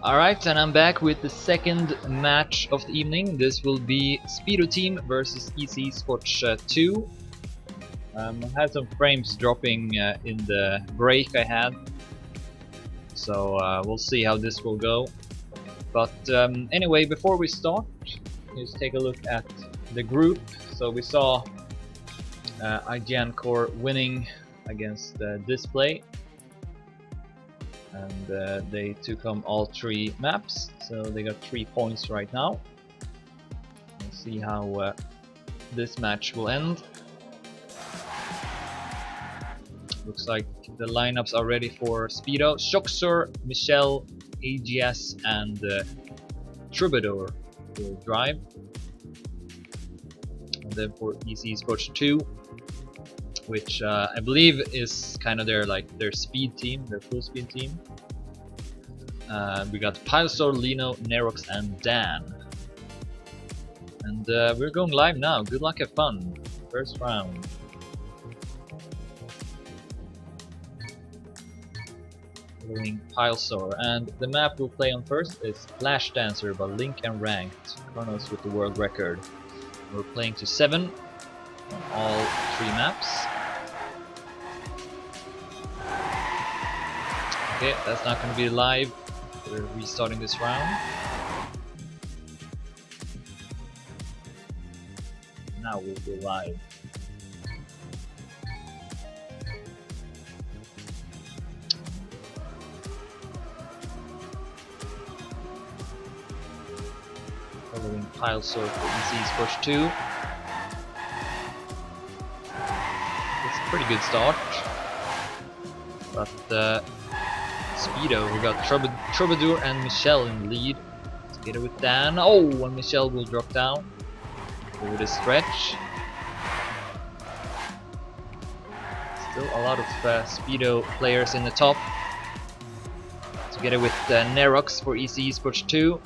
Alright, and I'm back with the second match of the evening. This will be Speedo team versus Easy.eSports 2. I had some frames dropping in the break I had, so we'll see how this will go. But anyway, before we start, let's take a look at the group. So we saw IGN Core winning against Display. And they took home all 3 maps, so they got 3 points right now. We'll see how this match will end. Looks like the lineups are ready for Speedo. Shoxer, Michelle, AGS, and Troubadour will drive. And then for Easy.eSports 2, which I believe is kind of their speed team, their full speed team. We got Pilesor, Lino, Nerox, and Dan. And we're going live now. Good luck, have fun. First round. Following Pilesor, and the map we'll play on first is Flash Dancer by Link and Ranked. Chronos with the world record. We're playing to 7 on all 3 maps. Okay, that's not going to be live. We're restarting this round. Now we'll be live. Following Pilesor for Easy.eSports 2. It's a pretty good start. But Speedo, we got Troubadour and Michelle in the lead. Speedo with Dan. Oh, and Michelle will drop down with a stretch. Still a lot of Speedo players in the top. Together with Nerox for Easy.eSports 2.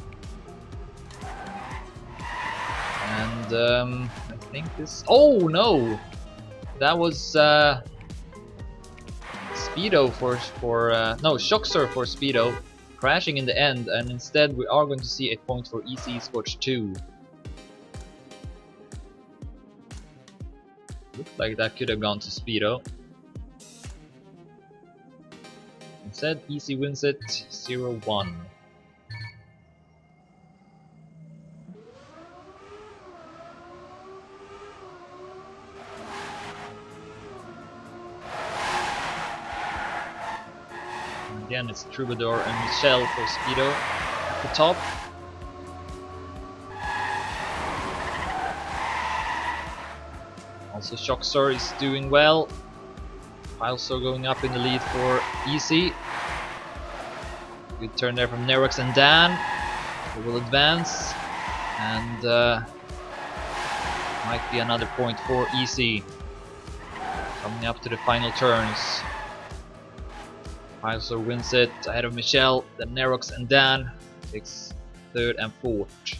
And I think this. Oh no! That was. Speedo no, Shoxer for Speedo, crashing in the end, and instead we are going to see a point for Easy.eSports 2. Looks like that could have gone to Speedo. Instead, Easy wins it 0-1. Again, it's Troubadour and Michelle for Speedo at the top. Also, Shoxer is doing well. Pilesor going up in the lead for Easy. Good turn there from Nerox and Dan. They will advance, and might be another point for Easy. Coming up to the final turns. Pilesor wins it ahead of Michelle, then Nerox and Dan takes 3rd and 4th.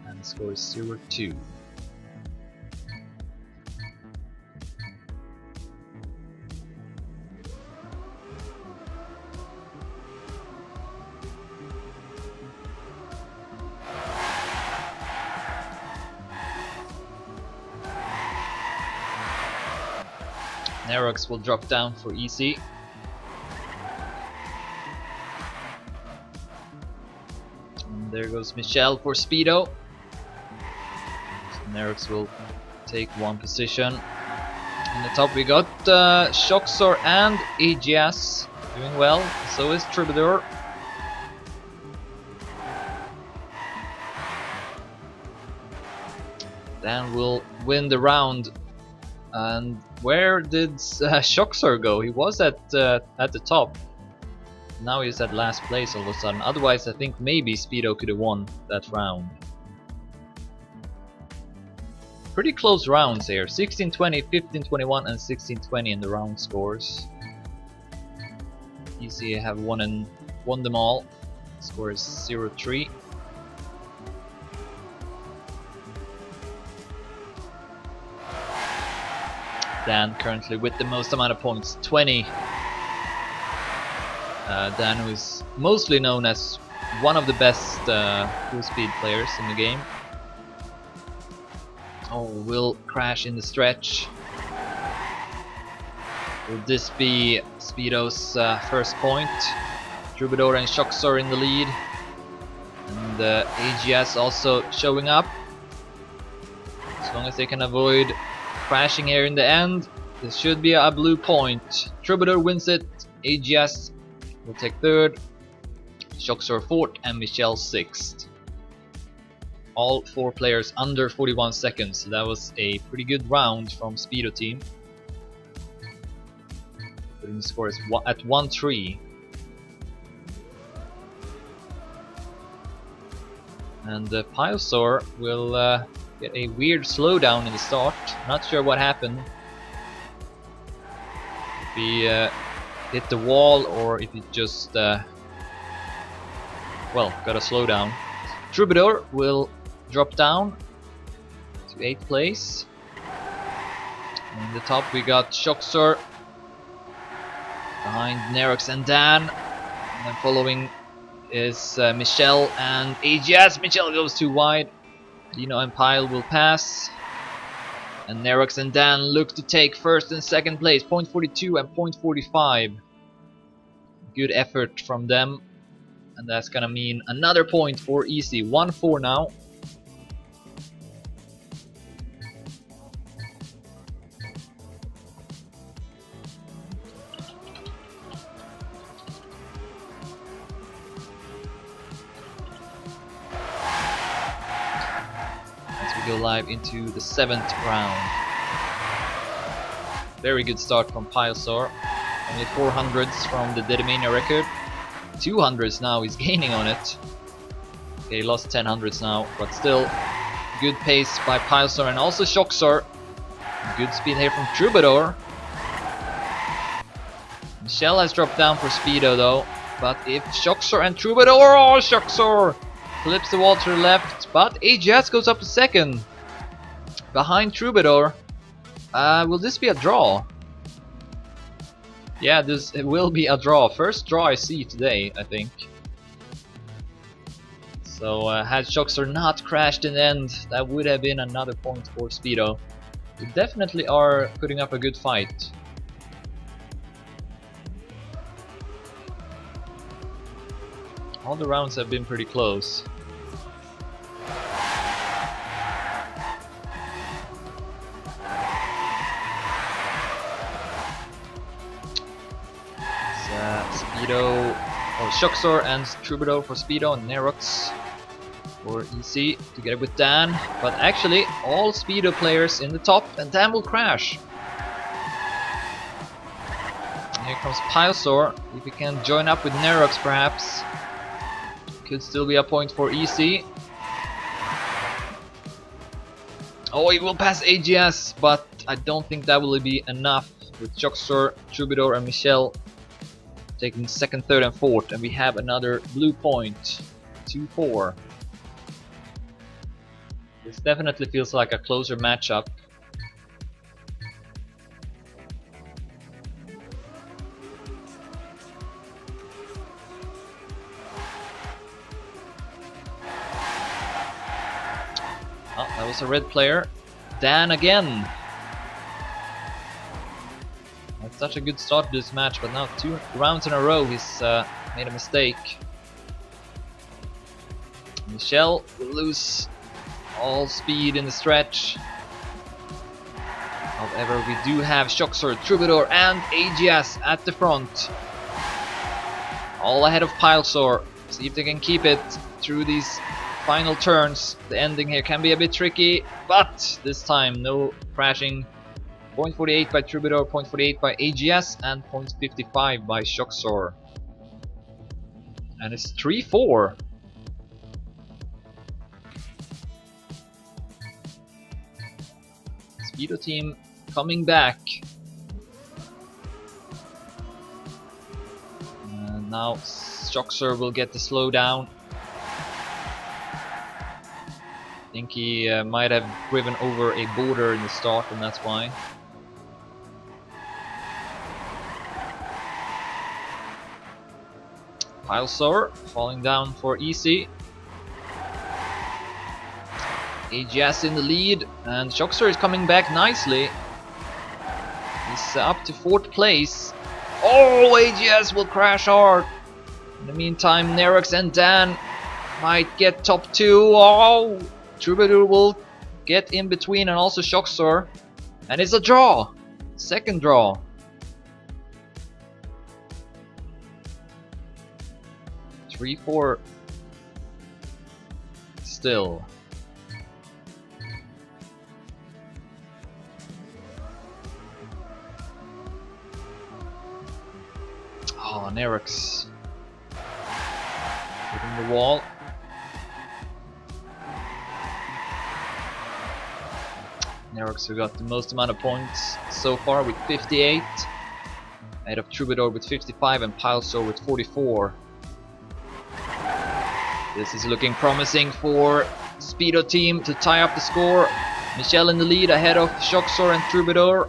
And the score is 0-2. Nerox will drop down for Easy. And there goes Michelle for Speedo. So Nerox will take 1 position. In the top we got Shoxer and AGS doing well. So is Troubadour. Dan will win the round. And where did Shoxer go? He was at the top. Now he's at last place all of a sudden. Otherwise, I think maybe Speedo could have won that round. Pretty close rounds here. 16-20, 15-21, and 16-20 in the round scores. Easy have won them all. Score is 0-3. Dan currently with the most amount of points, 20. Dan, who is mostly known as one of the best full speed players in the game. Oh, will crash in the stretch. Will this be Speedo's first point? Troubadour and Shoxor in the lead. And AGS also showing up. As long as they can avoid crashing here in the end, this should be a blue point. Troubadour wins it, AGS will take third, Shoxor fourth, and Michelle sixth. All 4 players under 41 seconds, so that was a pretty good round from Speedo team. Putting the score at 1-3. And Pilesor will get a weird slowdown in the start. Not sure what happened. If he hit the wall or if he just well, got a slowdown. Troubadour will drop down to 8th place. In the top we got Shoxor behind Nerox and Dan, and then following is Michelle and AGS. Michelle goes too wide. Dino and Pyle will pass, and Nerox and Dan look to take first and second place, point 42 and point 45. Good effort from them, and that's gonna mean another point for Easy. 1-4 now. Go live into the 7th round. Very good start from Pilesor. Only 400s from the Dedimania record. 200s now, he's gaining on it. Okay, lost 10 hundreds now, but still good pace by Pilesor and also Shoxor. Good speed here from Troubadour. Michelle has dropped down for Speedo though, but if Shoxor and Troubadour, oh, Shoxor flips the wall to the left, but AGS goes up to second behind Troubadour. Will this be a draw? Yeah, it will be a draw. First draw I see today, I think. So had Shoxor not crashed in the end, that would have been another point for Speedo. They definitely are putting up a good fight. All the rounds have been pretty close. Speedo, or Shoxor and Troubadour for Speedo, and Nerox for Easy together with Dan. But actually, all Speedo players in the top, and Dan will crash. And here comes Pilesor. If he can join up with Nerox, perhaps could still be a point for Easy. Oh, he will pass AGS, but I don't think that will be enough with Shoxor, Troubadour, and Michelle taking second, third, and fourth, and we have another blue point. 2-4. This definitely feels like a closer matchup. Oh, that was a red player. Dan again. That's such a good start to this match, but now 2 rounds in a row he's made a mistake. Michelle will lose all speed in the stretch. However, we do have Shoxor, Troubadour, and AGS at the front. All ahead of Pilesor. See if they can keep it through these final turns. The ending here can be a bit tricky, but this time no crashing. Point 48 by Troubadour, point 48 by AGS, and point 55 by Shoxor. And it's 3-4. Speedo team coming back. And now Shoxor will get the slowdown. I think he might have driven over a border in the start, and that's why. Pilesor falling down for Easy. AGS in the lead, and Shoxor is coming back nicely. He's up to 4th place. Oh, AGS will crash hard. In the meantime, Nerox and Dan might get top 2. Oh, Troubadour will get in between, and also Shoxor. And it's a draw. 2nd draw. Three, 4 still. Oh, Nerox hitting the wall. Nerox, who got the most amount of points so far with 58, ahead of Troubadour with 55 and Pilesor with 44. This is looking promising for Speedo team to tie up the score. Michel in the lead ahead of Shoxor and Troubadour.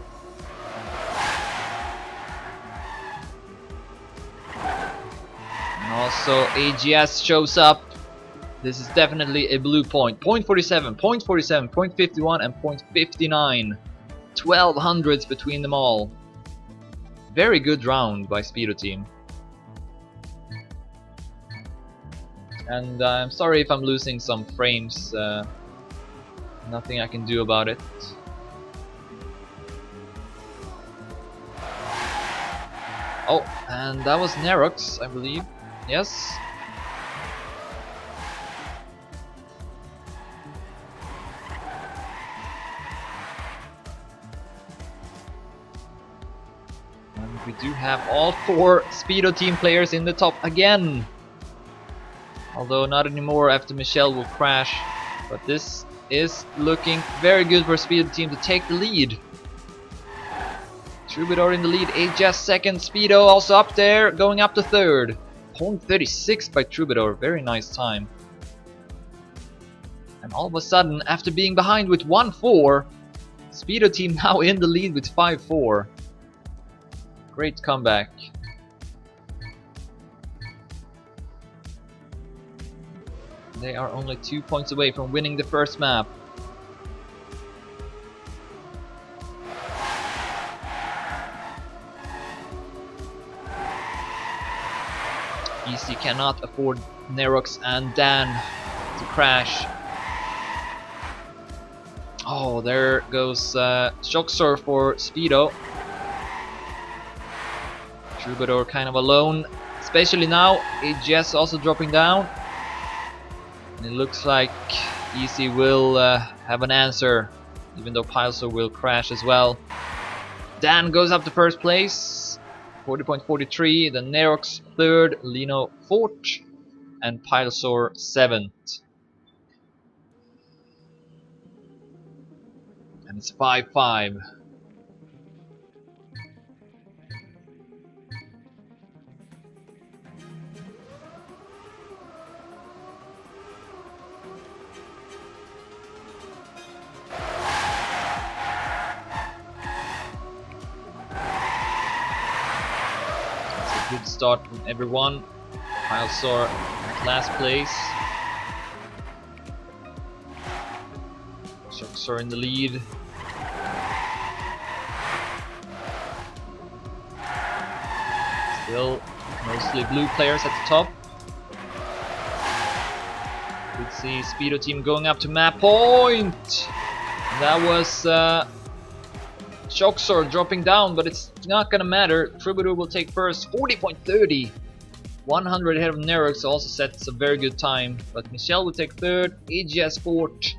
And also AGS shows up. This is definitely a blue point. Point 47, point 47, point 51 and point 59. 12 hundreds between them all. Very good round by Speedo team. And I'm sorry if I'm losing some frames. Nothing I can do about it. Oh, and that was Nerox, I believe. Yes. And we do have all 4 Speedo team players in the top again. Although not anymore after Michel will crash. But this is looking very good for Speedo team to take the lead. Troubadour in the lead, AGS 2nd, Speedo also up there, going up to 3rd. Point 36 by Troubadour, very nice time. And all of a sudden, after being behind with 1-4, Speedo team now in the lead with 5-4. Great comeback. They are only 2 points away from winning the first map. Easy cannot afford Nerox and Dan to crash. Oh, there goes Shoxor for Speedo. Troubadour kind of alone, especially now. AGS also dropping down. And it looks like Easy will have an answer, even though Pilesor will crash as well. Dan goes up to 1st place, 40.43. Then Nerox 3rd, Lino 4th, and Pilesor 7th. And it's 5-5. Good start from everyone. Pilesor at last place. Shoxor in the lead. Still mostly blue players at the top. Could see Speedo team going up to map point. That was Shoxor dropping down, but it's not gonna matter. Troubadour will take 1st, 40.30. 100 ahead of Nerox, also sets a very good time. But Michel will take 3rd, AGS 4th,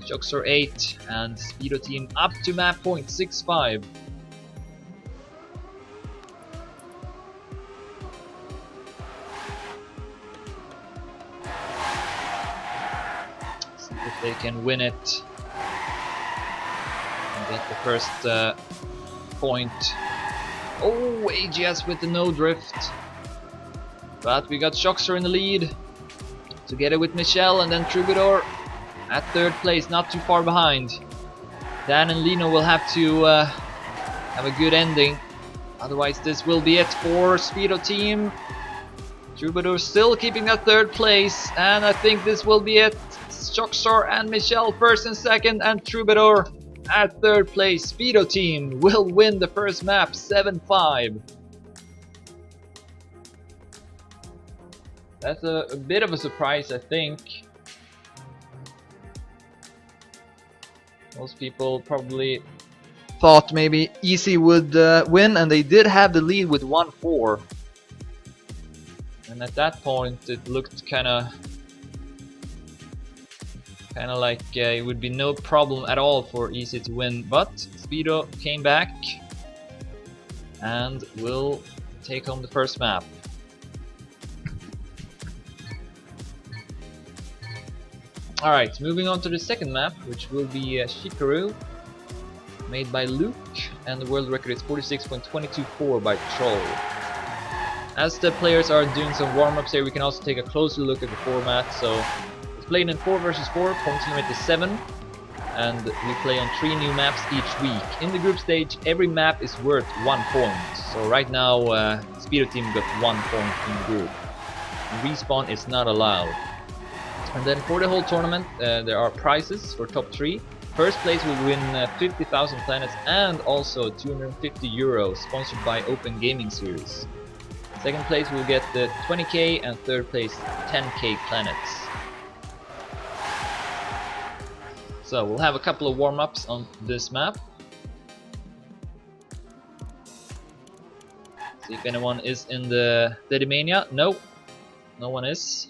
Shoxor 8th, and Speedo team up to map point 65. See if they can win it. Get the first point. Oh, AGS with the no drift. But we got Shoxor in the lead, together with Michel, and then Troubadour at 3rd place, not too far behind. Dan and Lino will have to have a good ending. Otherwise, this will be it for Speedo team. Troubadour still keeping that third place, and I think this will be it. Shockstar and Michelle first and second, and Troubadour at third place. Speedo team will win the first map 7-5. That's a bit of a surprise, I think. Most people probably thought maybe Easy would win, and they did have the lead with 1-4. And at that point it looked kinda like it would be no problem at all for Easy to win, but Speedo came back and will take home the first map. Alright, moving on to the second map, which will be Shikaru, made by Luke, and the world record is 46.224 by Troll. As the players are doing some warm-ups here, we can also take a closer look at the format. So it's played in 4 versus 4, points limit is 7, and we play on 3 new maps each week. In the group stage, every map is worth 1 point. So right now, Speedo team got 1 point in the group. Respawn is not allowed. And then for the whole tournament, there are prizes for top 3. First place will win 50,000 planets and also 250 euros, sponsored by Open Gaming Series. Second place will get the 20k, and third place 10k planets. So we'll have a couple of warm-ups on this map. See if anyone is in the Dedimania. No, no one is.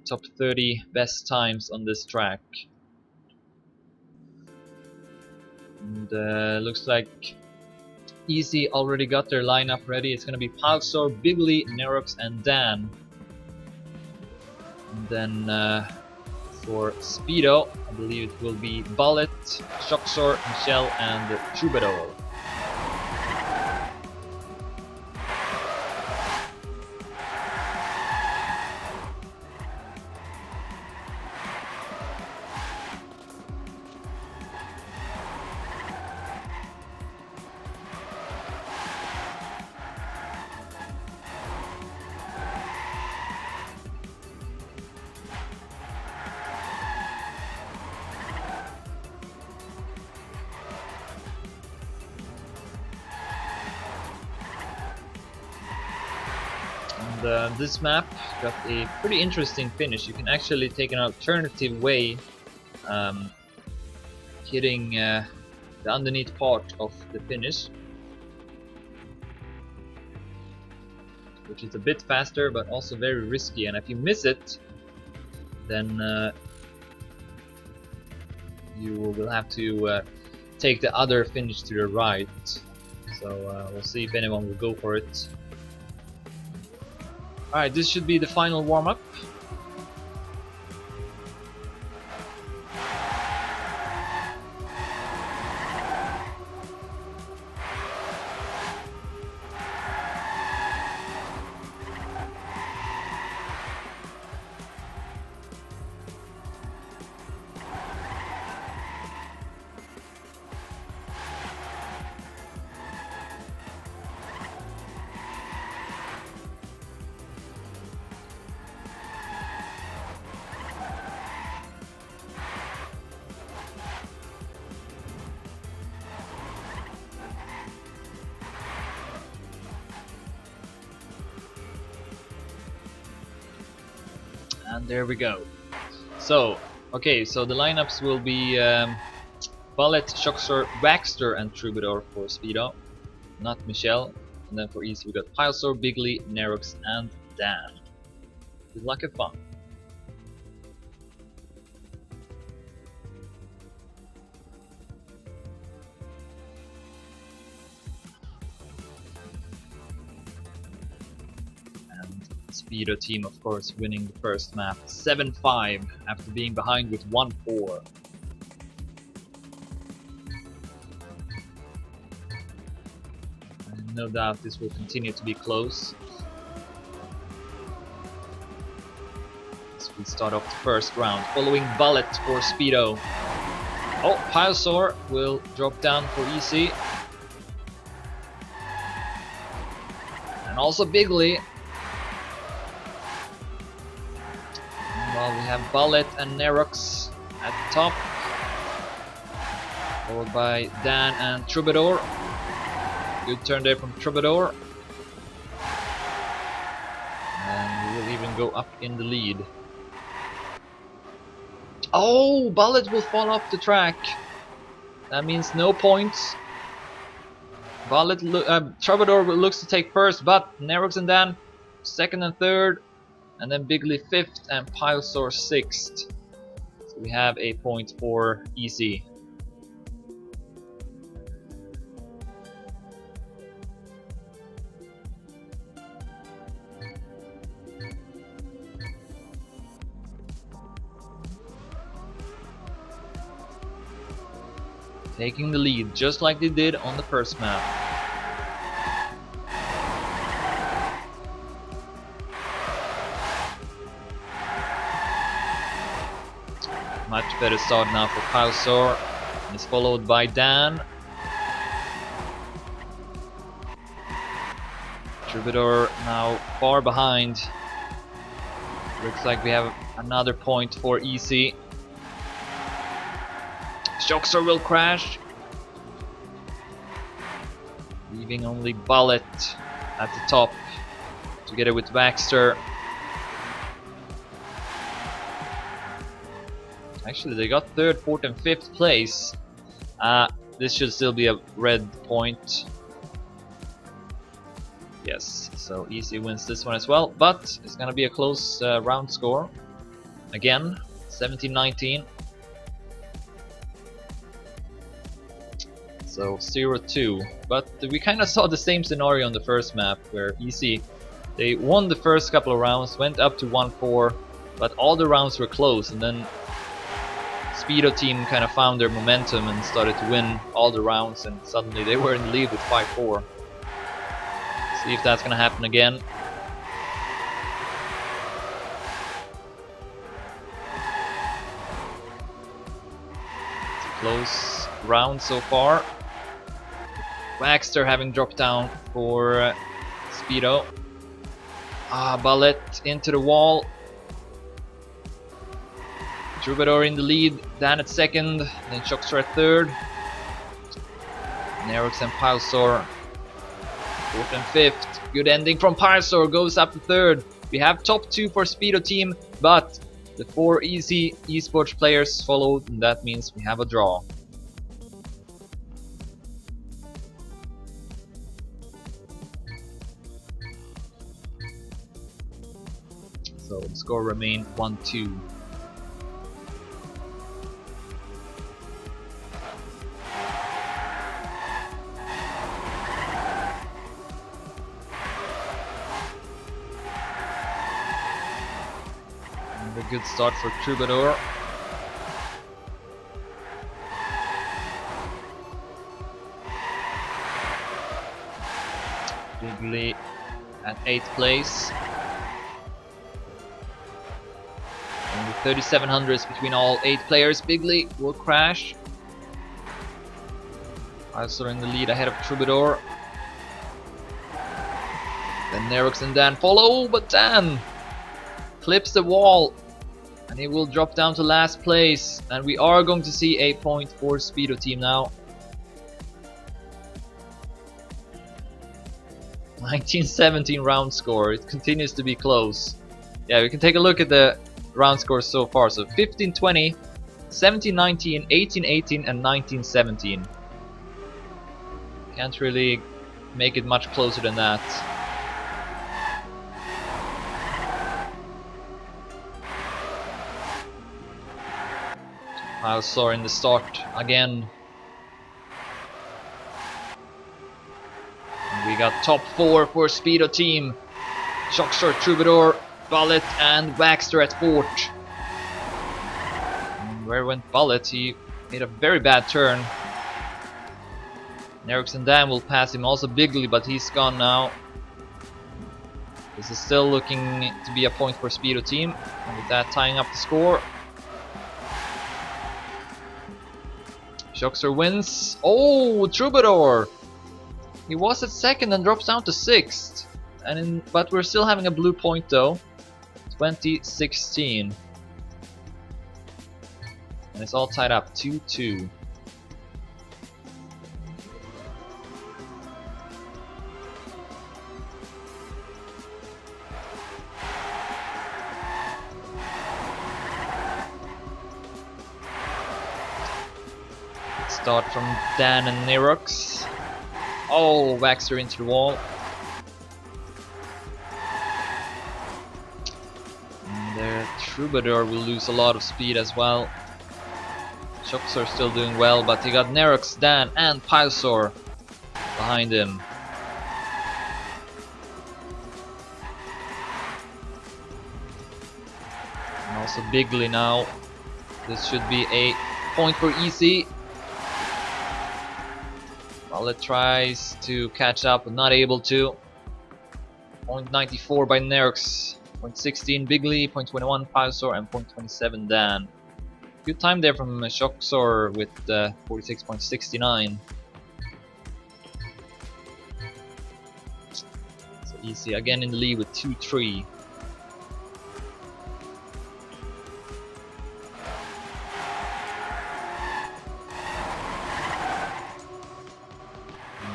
Top 30 best times on this track. And looks like Easy already got their lineup ready. It's gonna be Palsor, Bigley, Nerox, and Dan. And then for Speedo, I believe it will be Bullet, Shocksor, Michelle, and Troubadour. And this map got a pretty interesting finish. You can actually take an alternative way, hitting the underneath part of the finish, which is a bit faster but also very risky, and if you miss it, then you will have to take the other finish to the right. So we'll see if anyone will go for it. Alright, this should be the final warm-up. And there we go. So, okay, so the lineups will be Bullet, Shockstar, Baxter, and Troubadour for Speedo, not Michelle. And then for Easy we got Pilesor, Bigley, Nerox, and Dan. Good luck and fun. Speedo team, of course, winning the first map 7-5 after being behind with 1-4. And no doubt this will continue to be close. As we start off the first round, following Bullet for Speedo. Oh, Pilesor will drop down for Easy. And also Bigley. have Bullet and Nerox at the top, followed by Dan and Troubadour. Good turn there from Troubadour. And we will even go up in the lead. Oh, Bullet will fall off the track. That means no points. Troubadour looks to take first, but Nerox and Dan second and third, and then Bigley fifth and Pilesor sixth. So we have a point for Easy. Taking the lead, just like they did on the first map. Much better start now for Pilesor. He's followed by Dan. Troubadour now far behind. Looks like we have another point for Easy. Shoxer will crash, leaving only Bullet at the top together with Baxter. Actually, they got third, fourth and fifth place. This should still be a red point. Yes, so Easy wins this one as well, but it's gonna be a close round score. Again, 17-19. So 0-2, but we kind of saw the same scenario on the first map where Easy, they won the first couple of rounds, went up to 1-4, but all the rounds were close, and then Speedo team kind of found their momentum and started to win all the rounds, and suddenly they were in the lead with 5-4. See if that's gonna happen again. It's a close round so far. Baxter having dropped down for Speedo. Bullet into the wall. Troubadour in the lead, Dan at second, then Shoxer at third. Nerox and Pilesor fourth and fifth. Good ending from Pilesor, goes up to third. We have top two for Speedo team, but the 4 Easy.eSports players followed, and that means we have a draw. So the score remained 1-2. And a good start for Troubadour. Bigley at 8th place. And the 3700s between all 8 players. Bigley will crash. Pilesor in the lead ahead of Troubadour. Then Nerox and Dan follow, but Dan clips the wall and he will drop down to last place, and we are going to see a point for Speedo team now. 19-17 round score. It continues to be close. Yeah, we can take a look at the round scores so far. So 15-20, 17-19, 18-18 and 19-17. Can't really make it much closer than that. Pilesor in the start again. And we got top 4 for Speedo team. Shoxer, Troubadour, Bullet and Baxter at 4th. And where went Bullet? He made a very bad turn. Nerox and Dan will pass him, also Bigley, but he's gone now. This is still looking to be a point for Speedo team, and with that tying up the score. Shoxer wins. Oh, Troubadour! He was at 2nd and drops down to 6th. But we're still having a blue point though. 20-16. And it's all tied up 2-2. Start from Dan and Nerox. Oh, Waxter into the wall. And their Troubadour will lose a lot of speed as well. Shocks are still doing well, but he got Nerox, Dan, and Pylesaur behind him. And also Bigley now. This should be a point for Easy. Bullet tries to catch up, but not able to. 0.94 by Nerox, 0.16 Bigley, 0.21 Pylesaur, and 0.27 Dan. Good time there from Shoxor with 46.69. So Easy again in the lead with 2-3.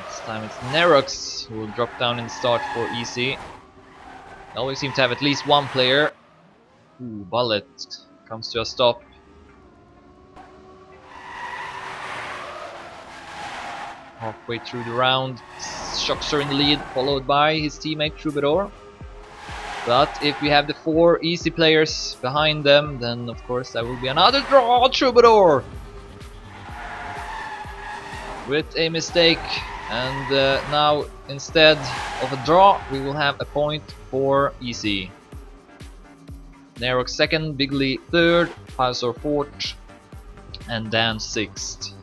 This time it's Nerox who will drop down in the start for Easy. They always seem to have at least one player. Ooh, Bullet comes to a stop. Halfway through the round, Shoxor in the lead, followed by his teammate Troubadour. But if we have the 4 Easy players behind them, then of course that will be another draw. Troubadour with a mistake, and now instead of a draw, we will have a point for Easy. Nerox second, Bigley third, Pylesaur fourth, and Dan sixth.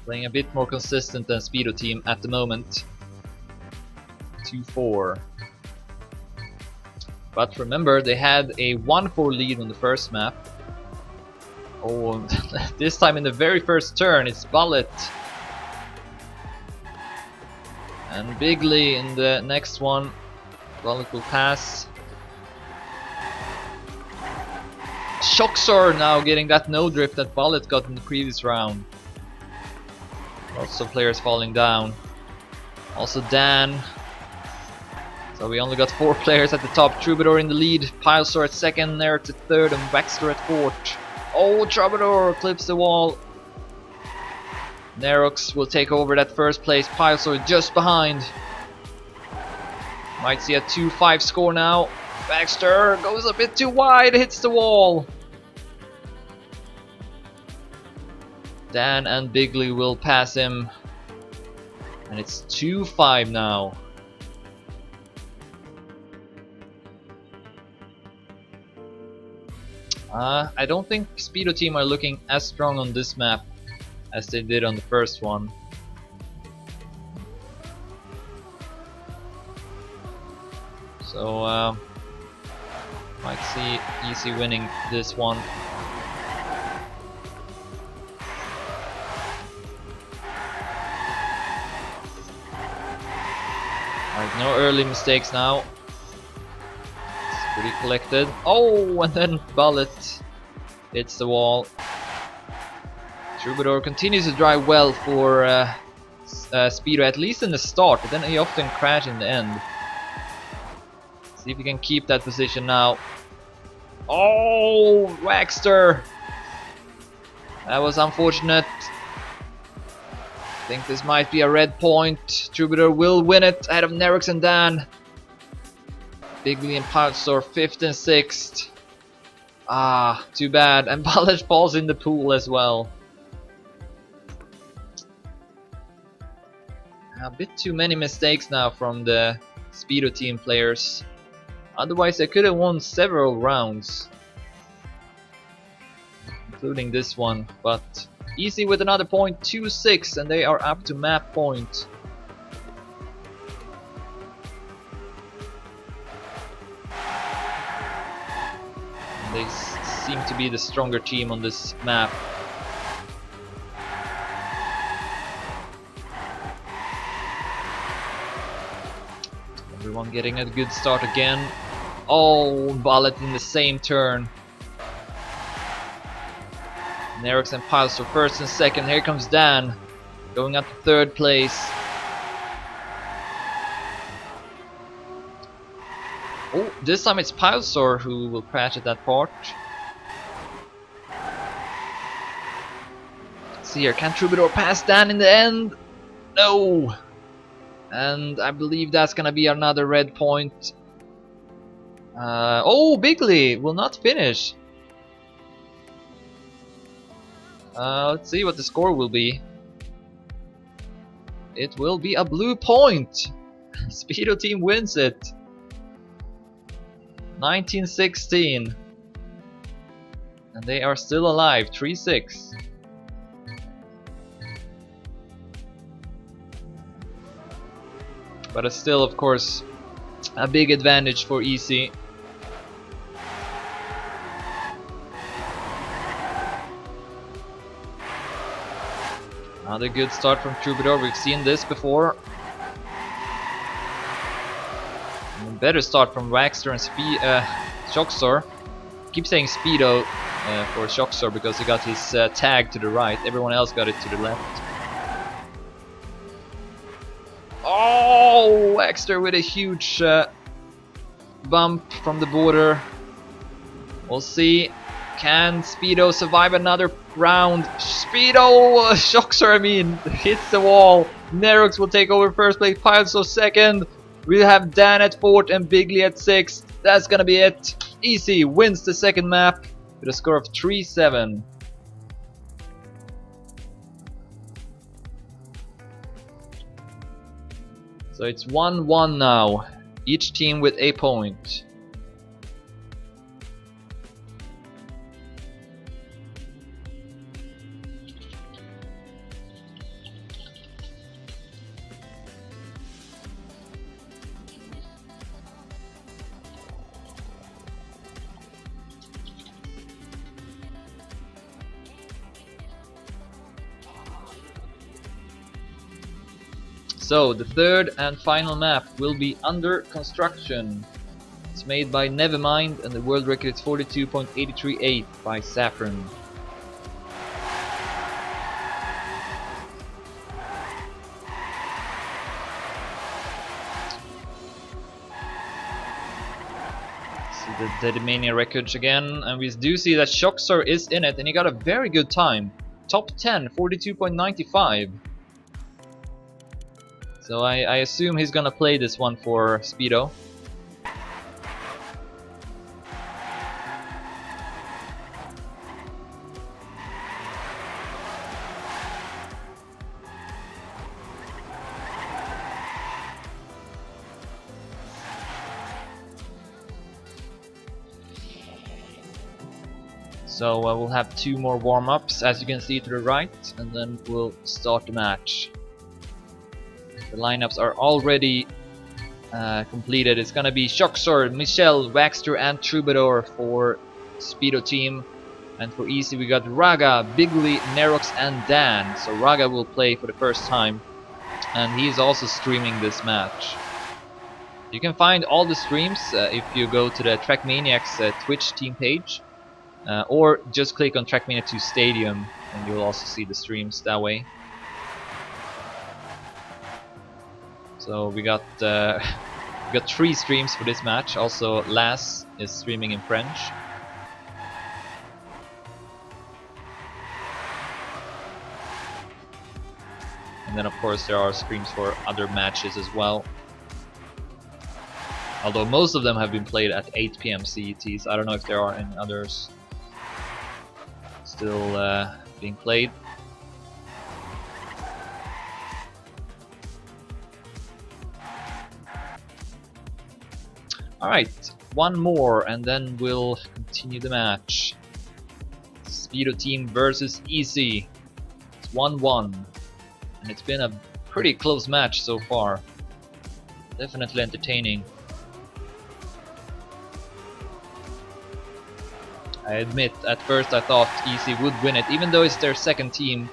Playing a bit more consistent than Speedo team at the moment. 2-4. But remember, they had a 1-4 lead on the first map. Oh, this time in the very first turn, it's Bullet. And Bigley in the next one. Bullet will pass. Shoxor now getting that no drift that Bullet got in the previous round. Lots of players falling down. Also Dan. So we only got 4 players at the top. Troubadour in the lead, Pylesaur at second, Nerox at third, and Waxter at fourth. Oh, Troubadour clips the wall. Nerox will take over that first place. Pylesaur just behind. Might see a 2-5 score now. Waxter goes a bit too wide, hits the wall. Dan and Bigley will pass him. And it's 2-5 now. I don't think Speedo team are looking as strong on this map as they did on the first one. So might see Easy winning this one. Alright, no early mistakes now. It's pretty collected. Oh, and then Bullet hits the wall. Troubadour continues to drive well for Speedo, at least in the start, but then he often crashes in the end. See if he can keep that position now. Oh, Waxter! That was unfortunate. I think this might be a red point. Troubadour will win it ahead of Nerox and Dan. Bigley and Pylesaur 5th and 6th. Ah, too bad. And Bullet falls in the pool as well. A bit too many mistakes now from the Speedo team players. Otherwise they could have won several rounds, including this one, but Easy with another point, 2-6, and they are up to map point. And they seem to be the stronger team on this map. Everyone getting a good start again. Oh, Bullet in the same turn. Nerox and Piles for first and second. Here comes Dan, going up to third place. Oh, this time it's Pilesor who will crash at that part. Let's see here, can Troubadour pass Dan in the end? No! And I believe that's gonna be another red point. Oh, Bigley will not finish. Let's see what the score will be. It will be a blue point. Speedo team wins it. 1916. And they are still alive, 3-6. But it's still, of course, a big advantage for Easy. Another good start from Troubadour, we've seen this before. And a better start from Waxter and Shockstar. Keep saying Speedo for Shockstar because he got his tag to the right, everyone else got it to the left. Oh, Waxter with a huge bump from the border. We'll see. Can Speedo survive another round? Speedo! Shockstar, I mean, hits the wall. Nerox will take over first place, Pilesor second. We'll have Dan at fourth and Bigley at sixth. That's gonna be it. Easy wins the second map with a score of 3-7. So it's 1-1 now, each team with a point. So the third and final map will be under construction. It's made by Nevermind and the world record is 42.838 by Saffron. See the Deadmania records again, and we do see that Shockstar is in it and he got a very good time. Top 10, 42.95. So I assume he's gonna play this one for Speedo. So we'll have two more warm-ups, as you can see to the right, and then we'll start the match. The lineups are already completed. It's gonna be Shockstar, Michelle, Waxter, and Troubadour for Speedo team. And for Easy we got Raga, Bigley, Nerox, and Dan. So Raga will play for the first time, and he's also streaming this match. You can find all the streams if you go to the Trackmaniacs Twitch team page, or just click on Trackmania 2 Stadium, and you'll also see the streams that way. So we got 3 streams for this match. Also, Las is streaming in French. And then, of course, there are streams for other matches as well. Although most of them have been played at 8 PM CET, so I don't know if there are any others still being played. Alright, one more and then we'll continue the match. Speedo team versus Easy. It's 1-1. And it's been a pretty close match so far. Definitely entertaining. I admit, at first I thought Easy would win it, even though it's their second team.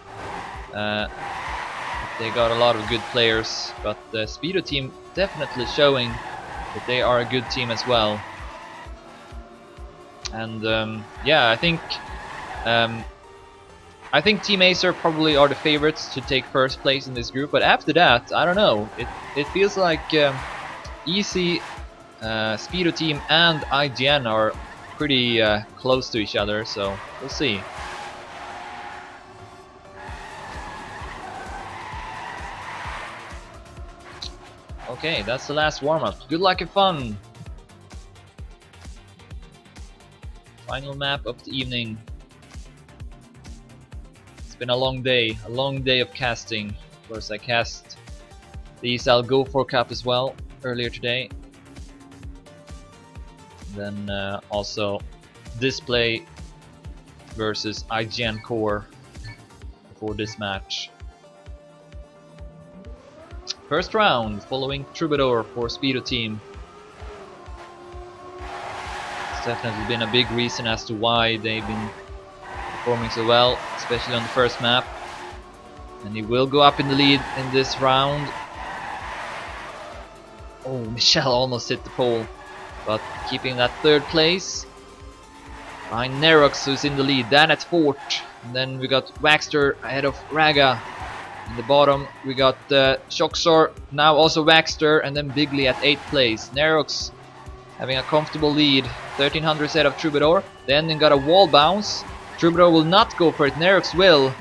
They got a lot of good players, but the Speedo team definitely showing that they are a good team as well. And yeah, I think Team Acer probably are the favorites to take first place in this group. But after that, I don't know. It feels like Easy, Speedo team, and IGN are pretty close to each other. So we'll see. Okay, that's the last warm-up. Good luck and fun! Final map of the evening. It's been a long day of casting. Of course, I cast the ESL Go for Cup as well earlier today. Then also Display versus IGN Core for this match. First round, following Troubadour for Speedo team. It's definitely been a big reason as to why they've been performing so well, especially on the first map. And he will go up in the lead in this round. Oh, Michelle almost hit the pole, but keeping that third place. Behind Nerox, who's in the lead, Dan at fourth. And then we got Waxter ahead of Raga. In the bottom, we got Shoxor, now also Waxter, and then Bigley at 8th place. Nerox having a comfortable lead, 1300 ahead of Troubadour. Then got a wall bounce. Troubadour will not go for it, Nerox will.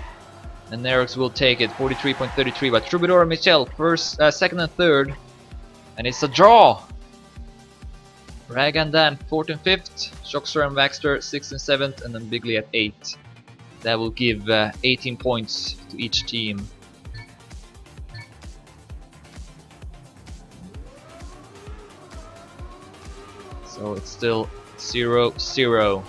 And Nerox will take it, 43.33. But Troubadour and Michelle, second and third. And it's a draw! Raga and Dan, 4th and 5th. Shoxor and Waxter, 6th and 7th. And then Bigley at 8th. That will give 18 points to each team. So it's still 0-0.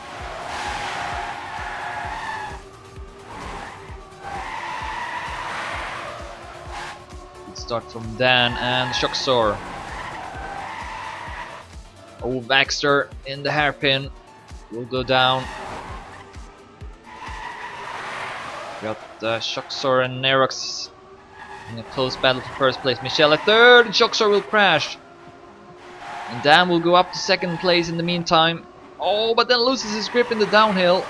Good start from Dan and Shoxor. Oh, Baxter in the hairpin will go down. Got Shoxor and Nerox in a close battle for first place. Michelle at third, and Shoxor will crash. And Dan will go up to second place in the meantime. Oh, but then loses his grip in the downhill.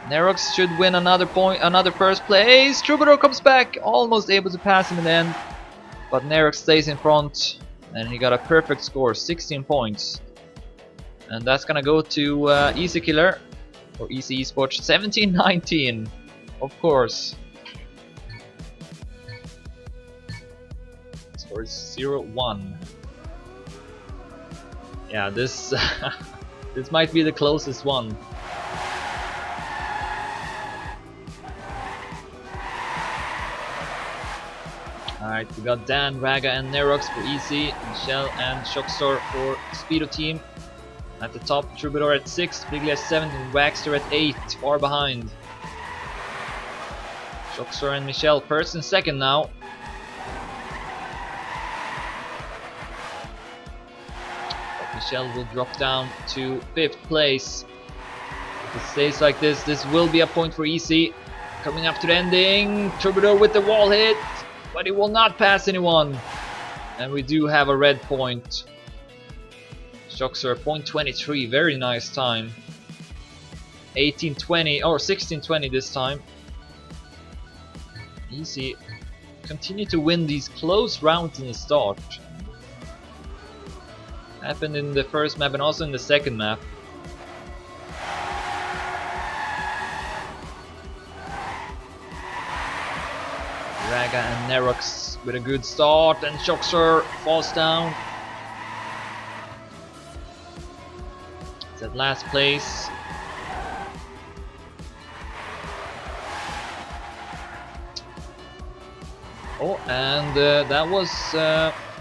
Nerox should win another first place. Troubadour comes back, almost able to pass him in the end. But Nerox stays in front, and he got a perfect score, 16 points. And that's gonna go to Easy Killer, or Easy.eSports, 17-19, of course. Score is 0-1. Yeah, this this might be the closest one. Alright, we got Dan, Raga and Nerox for Easy, Michelle and Shoxor for Speedo team. At the top, Troubadour at 6th, Bigley at 7th, and Waxter at 8th, far behind. Shoxor and Michelle first and second now. Michelle will drop down to 5th place. If it stays like this, this will be a point for Easy. Coming up to the ending, Troubadour with the wall hit, but he will not pass anyone. And we do have a red point. Shoxor, point 23, very nice time. 18-20, or 16-20 this time. Easy continue to win these close rounds in the start. Happened in the first map and also in the second map. Raga and Nerox with a good start, and Shoxor falls down. It's at last place. Oh, and that was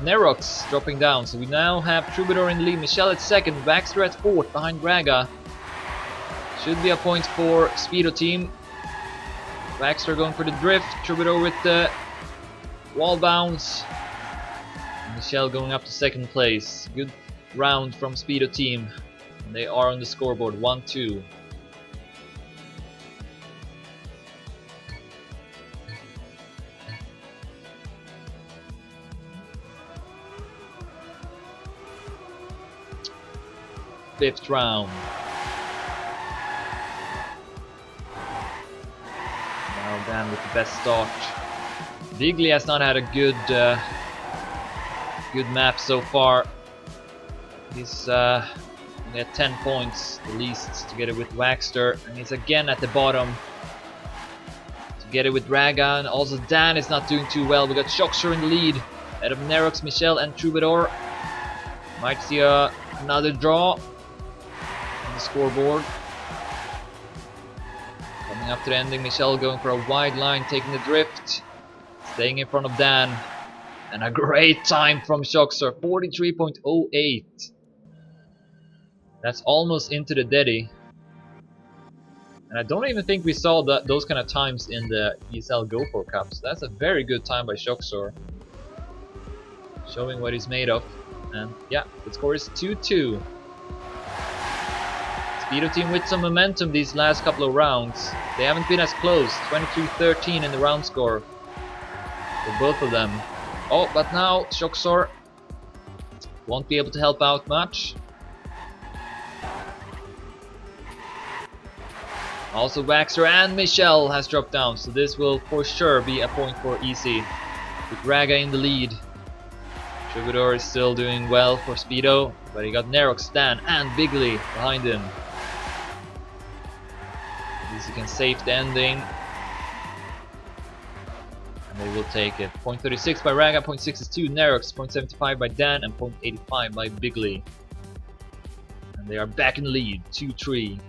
Nerox dropping down. So we now have Troubadour in the lead, Michelle at 2nd, Baxter at 4th behind Raga. Should be a point for Speedo team. Baxter going for the drift, Troubadour with the wall bounce. Michelle going up to 2nd place. Good round from Speedo team. And they are on the scoreboard 1-2. 5th round. Now Dan with the best start. Bigley has not had a good map so far. He's only at 10 points, the least, together with Waxter, and he's again at the bottom. Together with Raga, and also Dan is not doing too well. We got Shoxer in the lead, ahead of Nerox, Michelle, and Troubadour. Might see another draw on the scoreboard. Coming up to the ending, Michelle going for a wide line, taking the drift, staying in front of Dan. And a great time from Shoxer, 43.08. That's almost into the Deddy. And I don't even think we saw those kind of times in the ESL Go For Cups. That's a very good time by Shoxer, showing what he's made of. And yeah, the score is 2-2. Speedo team with some momentum these last couple of rounds. They haven't been as close, 23-13 in the round score for both of them. Oh, but now Shoxer won't be able to help out much. Also Waxer and Michelle has dropped down, so this will for sure be a point for Easy, with Raga in the lead. Troubadour is still doing well for Speedo, but he got Nerox, Stan and Bigley behind him. Easy can save the ending. And they will take it. Point 36 by Raga, point 62 Nerox, point 75 by Dan, and point 85 by Bigley. And they are back in the lead, 2-3.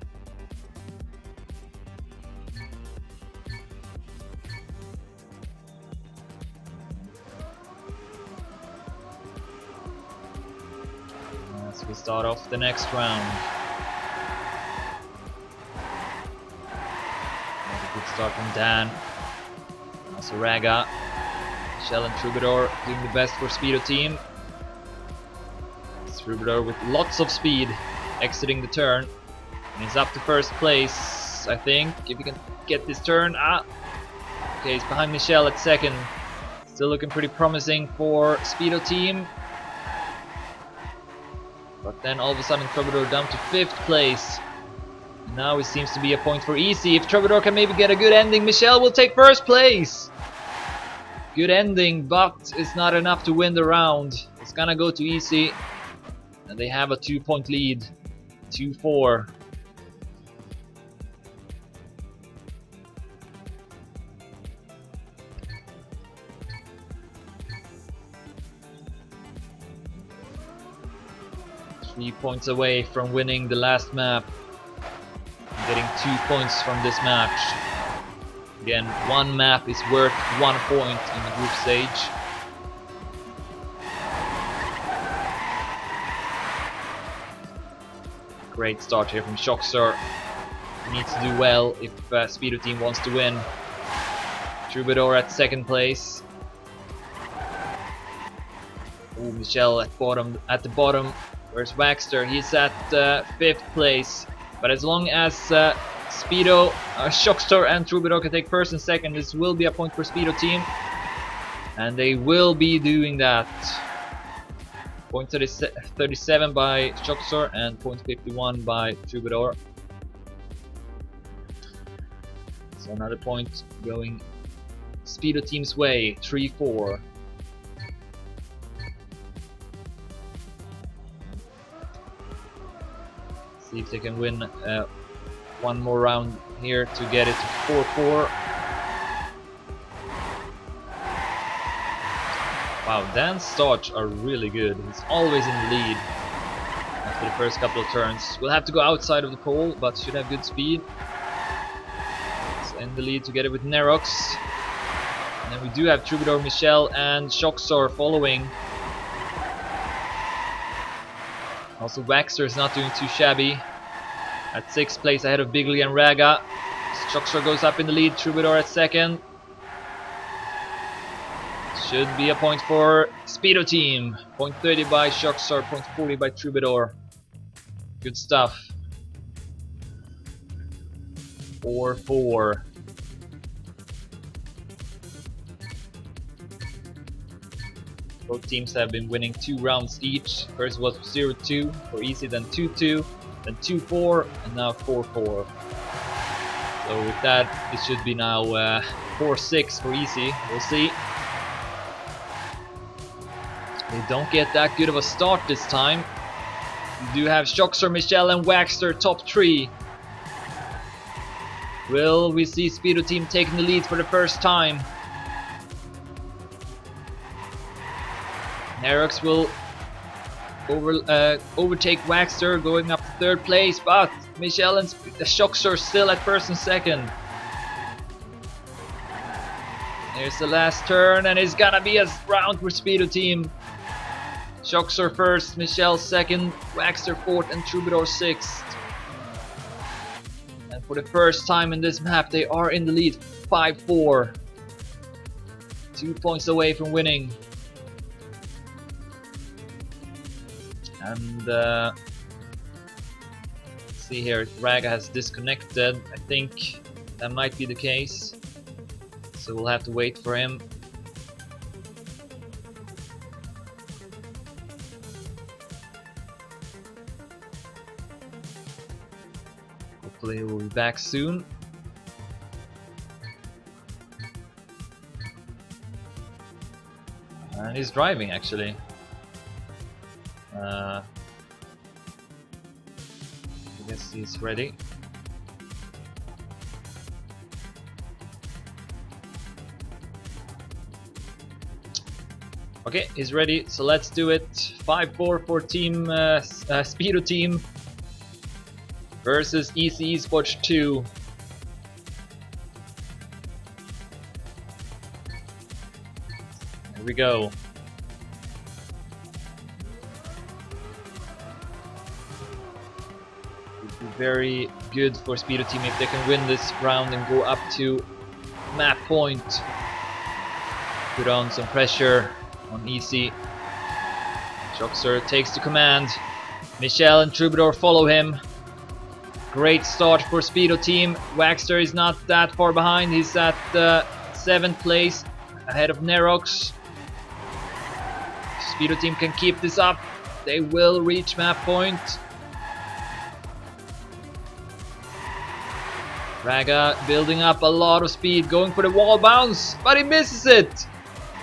As we start off the next round. Another good start from Dan. Also Raga, Shell and Troubadour doing the best for Speedo team. Troubadour with lots of speed, exiting the turn. And he's up to first place, I think, if he can get this turn. Okay, he's behind Michelle at second. Still looking pretty promising for Speedo team. But then all of a sudden Troubadour down to 5th place. Now it seems to be a point for Easy. If Troubadour can maybe get a good ending, Michelle will take first place. Good ending, but it's not enough to win the round. It's gonna go to Easy. And they have a 2-point lead. 2-4. Three points away from winning the last map. Getting 2 points from this match. Again, one map is worth 1 point in the group stage. Great start here from Shoxer. Needs to do well if Speedo team wants to win. Troubadour at 2nd place. Oh, Michelle at the bottom. Where's Waxter? He's at 5th place. But as long as Speedo, Shoxer and Troubadour can take 1st and 2nd, this will be a point for Speedo team. And they will be doing that. Point 37 by Shoxer and point 51 by Troubadour. So another point going Speedo team's way, 3-4. See if they can win one more round here to get it to 4-4. Wow, Dan's starts are really good. He's always in the lead after the first couple of turns. We'll have to go outside of the pole, but should have good speed. He's in the lead together with Nerox. And then we do have Troubadour, Michelle and Shoxer following. Also Waxter is not doing too shabby. At 6th place ahead of Bigley and Raga. Shoxer goes up in the lead, Troubadour at 2nd. Should be a point for Speedo team. Point 30 by Shoxer, point 40 by Troubadour. Good stuff. 4-4. Both teams have been winning 2 rounds each. First was 0-2 for Easy, then 2-2, then 2-4, and now 4-4. So with that, it should be now 4-6 for Easy. We'll see. They don't get that good of a start this time. We do have Shoxer, Michelle, and Waxter top 3. Will we see Speedo team taking the lead for the first time? Nerox will overtake Waxter, going up to 3rd place, but Michelle and Shoxer still at 1st and 2nd. There's the last turn, and it's gonna be a round for Speedo team. Shoxer 1st, Michelle 2nd, Waxter 4th, and Troubadour 6th. And for the first time in this map, they are in the lead, 5-4. 2 points away from winning. And let's see here, Raga has disconnected. I think that might be the case. So we'll have to wait for him. Hopefully we'll be back soon. And he's driving actually. I guess he's ready. Okay, he's ready, so let's do it. 5-4 for team Speedo team versus Easy.eSports 2. Here we go. It would be very good for Speedo team if they can win this round and go up to map point. Put on some pressure on Easy. Shoxer takes the command. Michelle and Troubadour follow him. Great start for Speedo team. Waxter is not that far behind. He's at 7th place, ahead of Nerox. Speedo team can keep this up. They will reach map point. Raga building up a lot of speed, going for the wall bounce, but he misses it.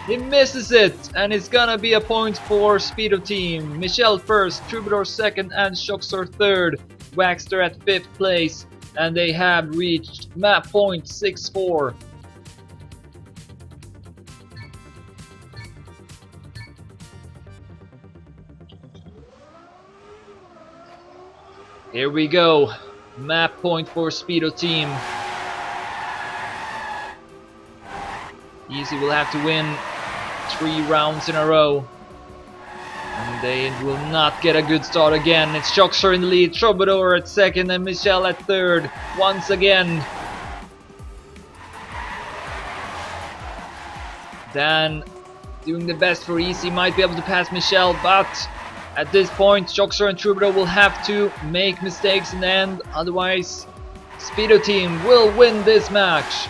He misses it, and it's gonna be a point for Speedo team. Michelle 1st, Troubadour 2nd, and Shoxer 3rd. Waxter at 5th place, and they have reached map point 6-4. Here we go, map point for Speedo team. Easy will have to win 3 rounds in a row, and they will not get a good start again. It's Shoxer in the lead, Troubadour at 2nd, and Michelle at 3rd once again. Dan doing the best for Easy, might be able to pass Michelle, but at this point Shoxer and Troubadour will have to make mistakes in the end, otherwise Speedo team will win this match.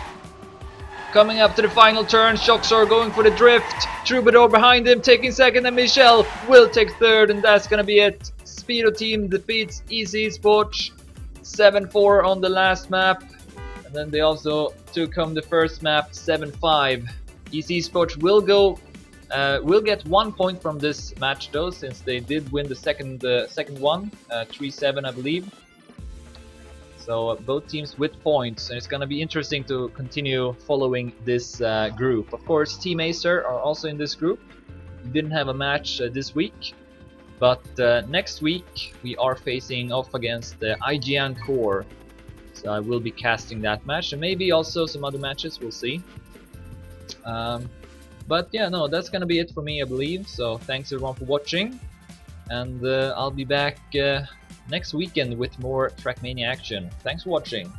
Coming up to the final turn, Shoxer going for the drift, Troubadour behind him taking 2nd, and Michelle will take 3rd, and that's gonna be it. Speedo team defeats Easy.eSports 7-4 on the last map, and then they also took home the first map 7-5. Easy.eSports will get 1 point from this match though, since they did win the second one, 3-7 I believe. So both teams with points, and it's gonna be interesting to continue following this group. Of course, Team Acer are also in this group. We didn't have a match this week, but next week we are facing off against the IGN Core. So I will be casting that match, and maybe also some other matches, we'll see. But yeah, no, that's gonna be it for me, I believe. So thanks everyone for watching, and I'll be back next weekend with more Trackmania action. Thanks for watching.